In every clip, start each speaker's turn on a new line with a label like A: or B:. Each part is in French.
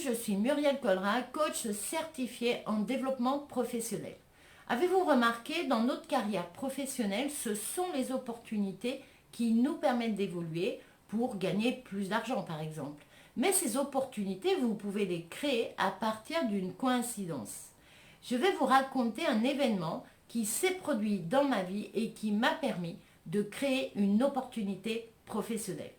A: je suis Muriel Colra, coach certifié en développement professionnel. Avez-vous remarqué, dans notre carrière professionnelle, ce sont les opportunités qui nous permettent d'évoluer pour gagner plus d'argent par exemple. Mais ces opportunités, vous pouvez les créer à partir d'une coïncidence. Je vais vous raconter un événement qui s'est produit dans ma vie et qui m'a permis de créer une opportunité professionnelle.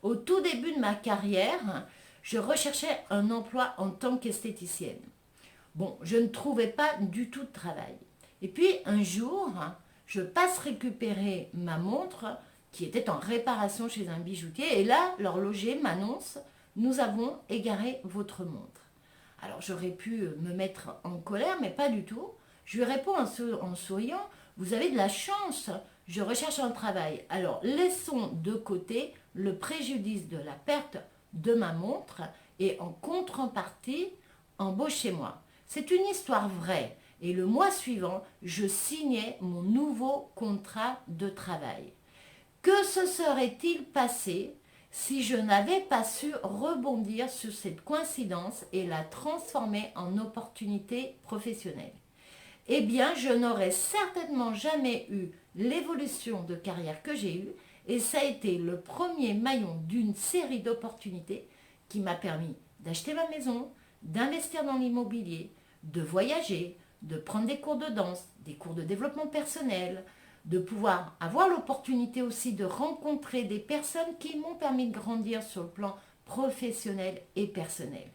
A: Au tout début de ma carrière, je recherchais un emploi en tant qu'esthéticienne. Bon, je ne trouvais pas du tout de travail. Et puis un jour, je passe récupérer ma montre qui était en réparation chez un bijoutier et là, l'horloger m'annonce « Nous avons égaré votre montre ». Alors j'aurais pu me mettre en colère, mais pas du tout. Je lui réponds en souriant « Vous avez de la chance, je recherche un travail. Alors laissons de côté le préjudice de la perte de ma montre et en contrepartie, embauchez-moi ». C'est une histoire vraie et le mois suivant, je signais mon nouveau contrat de travail. Que se serait-il passé si je n'avais pas su rebondir sur cette coïncidence et la transformer en opportunité professionnelle? Eh bien, je n'aurais certainement jamais eu l'évolution de carrière que j'ai eue et ça a été le premier maillon d'une série d'opportunités qui m'a permis d'acheter ma maison, d'investir dans l'immobilier, de voyager, de prendre des cours de danse, des cours de développement personnel, de pouvoir avoir l'opportunité aussi de rencontrer des personnes qui m'ont permis de grandir sur le plan professionnel et personnel.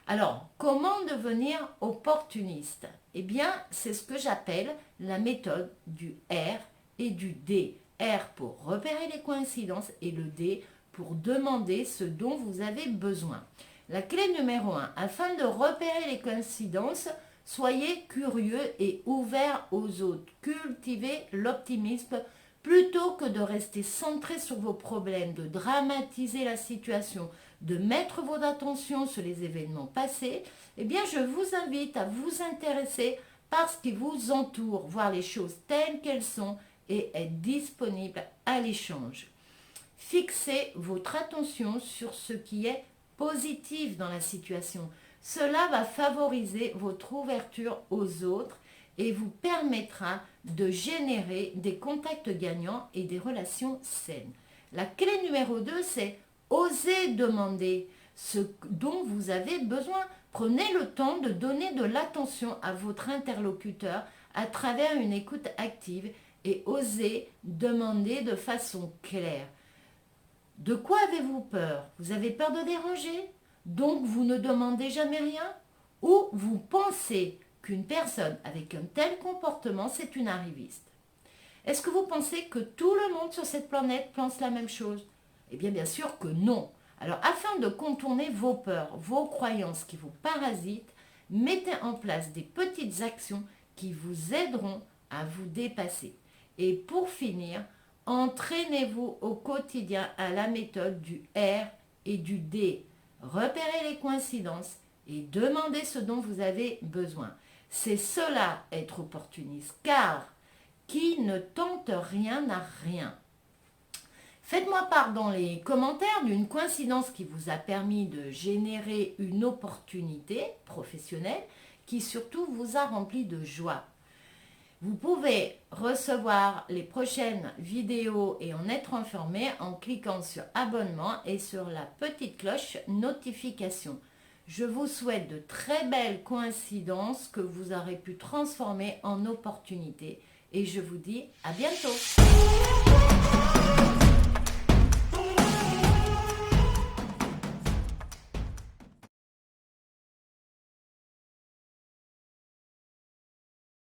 A: Alors, comment devenir opportuniste? Eh bien, c'est ce que j'appelle la méthode du R et du D. R pour repérer les coïncidences et le D pour demander ce dont vous avez besoin. La clé numéro 1, afin de repérer les coïncidences, soyez curieux et ouverts aux autres. Cultivez l'optimisme plutôt que de rester centré sur vos problèmes, de dramatiser la situation, de mettre votre attention sur les événements passés. Eh bien, je vous invite à vous intéresser par ce qui vous entoure, voir les choses telles qu'elles sont et être disponible à l'échange. Fixez votre attention sur ce qui est positif dans la situation. Cela va favoriser votre ouverture aux autres et vous permettra de générer des contacts gagnants et des relations saines. La clé numéro 2, c'est oser demander ce dont vous avez besoin. Prenez le temps de donner de l'attention à votre interlocuteur à travers une écoute active et osez demander de façon claire. De quoi avez-vous peur? Vous avez peur de déranger? Donc vous ne demandez jamais rien? Ou vous pensez qu'une personne avec un tel comportement, c'est une arriviste? Est-ce que vous pensez que tout le monde sur cette planète pense la même chose? Eh bien sûr que non. Alors afin de contourner vos peurs, vos croyances qui vous parasitent, mettez en place des petites actions qui vous aideront à vous dépasser. Et pour finir, entraînez-vous au quotidien à la méthode du R et du D. Repérez les coïncidences et demandez ce dont vous avez besoin. C'est cela être opportuniste, car qui ne tente rien n'a rien. Faites-moi part dans les commentaires d'une coïncidence qui vous a permis de générer une opportunité professionnelle qui surtout vous a rempli de joie. Vous pouvez recevoir les prochaines vidéos et en être informé en cliquant sur abonnement et sur la petite cloche notification. Je vous souhaite de très belles coïncidences que vous aurez pu transformer en opportunités et je vous dis à bientôt.